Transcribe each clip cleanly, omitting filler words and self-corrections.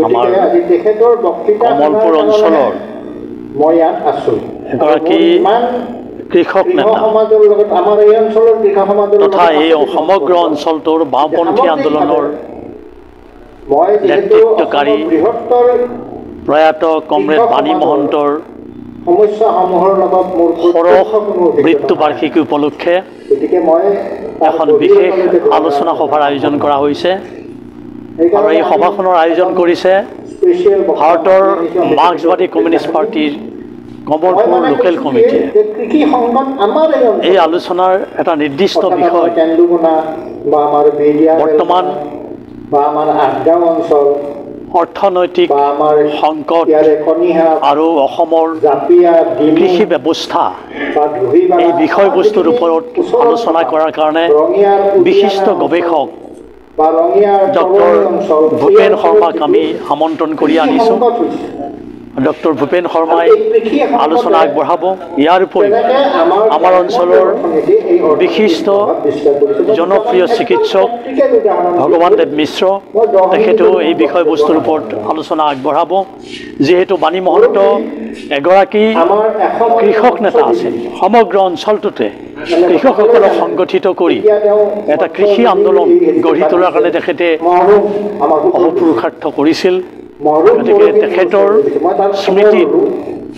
আমাৰ কমলপুৰ অঞ্চলৰ মই ইয়াত আছো এগৰাকী কৃষক নেতা তথা এই সমগ্ৰ অঞ্চলটোৰ বাওঁপন্থী আন্দোলনৰ নেতৃত্বকাৰী প্ৰয়াত কমৰেড বাণী মহন্তৰ ষোড়শ মৃত্যু বাৰ্ষিকী উপলক্ষে এখন বিশেষ আলোচনা সভাৰ আয়োজন কৰা হৈছে আৰু এই সভাখনৰ আয়োজন কৰিছে ভাৰতৰ মাৰ্ক্সবাদী কমিউনিষ্ট পাৰ্টিৰ কমলপুৰ লোকেল কমিটিয়ে। এই আলোচনাৰ এটা নিৰ্দিষ্ট বিষয় বৰ্তমান অৰ্থনৈতিক সংকট আৰু অসমৰ কৃষি ব্যৱস্থা এই বিষয়বস্তুৰ ওপৰত আলোচনা কৰাৰ কাৰণে বিশিষ্ট গৱেষক ডক্টৰ ভূপেন শৰ্মাক আমি আমন্ত্ৰণ কৰি আনিছোঁ। ডক্টৰ ভূপেন শৰ্মাই আলোচনা আগবঢ়াব। ইয়াৰ উপৰিও আমাৰ অঞ্চলৰ বিশিষ্ট জনপ্ৰিয় চিকিৎসক ভগৱান দেৱ মিশ্ৰ তেখেতেও এই বিষয়বস্তুৰ ওপৰত আলোচনা আগবঢ়াব। যিহেতু বাণী মহন্ত এগৰাকী কৃষক নেতা আছিল, সমগ্ৰ অঞ্চলটোতে কৃষকসকলক সংগঠিত কৰি এটা কৃষি আন্দোলন গঢ়ি তোলাৰ কাৰণে তেখেতে অহোপুৰুষাৰ্থ কৰিছিল। গতিকে তেখেতৰ স্মৃতিত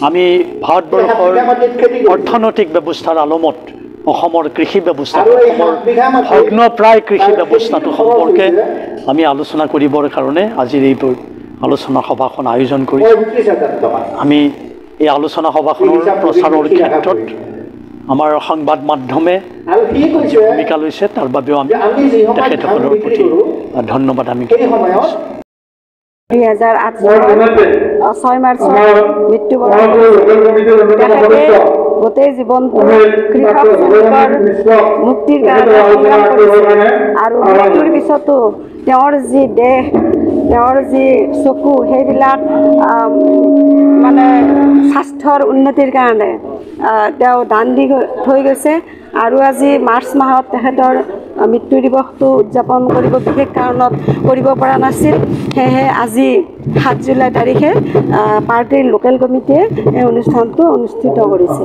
আমি ভাৰতবৰ্ষৰ অৰ্থনৈতিক ব্যৱস্থাৰ আলমত অসমৰ কৃষি ব্যৱস্থা অসমৰ ভগ্নপ্ৰায় কৃষি ব্যৱস্থাটো সম্পৰ্কে আমি আলোচনা কৰিবৰ কাৰণে আজিৰ এইবোৰ আলোচনা সভাখন আয়োজন কৰিছোঁ। আমি এই আলোচনা সভাখনৰ প্ৰচাৰৰ ক্ষেত্ৰত আমাৰ সংবাদ মাধ্যমে ভূমিকা লৈছে, তাৰ বাবেও আমি তেখেতসকলৰ প্ৰতি ধন্যবাদ আমি জ্ঞাপন কৰিছোঁ। 2008 চনৰ 6 মাৰ্চত মৃত্যুবৰণ তেখেতে গোটেই জীৱনটো কৃষক শ্ৰমিকৰ মুক্তিৰ কাৰণে সংগ্ৰাম কৰিছিল আৰু মৃত্যুৰ পিছতো তেওঁৰ যি দেহ, তেওঁৰ যি চকু, সেইবিলাক মানে স্বাস্থ্যৰ উন্নতিৰ কাৰণে তেওঁ দান দি থৈ গৈছে। আৰু আজি মাৰ্চ মাহত তেখেতৰ মৃত্যু দিৱসটো উদযাপন কৰিব বিশেষ কাৰণত কৰিব পৰা নাছিল, সেয়েহে আজি 7 জুলাই তাৰিখে পাৰ্টিৰ লোকেল কমিটিয়ে এই অনুষ্ঠানটো অনুষ্ঠিত কৰিছে।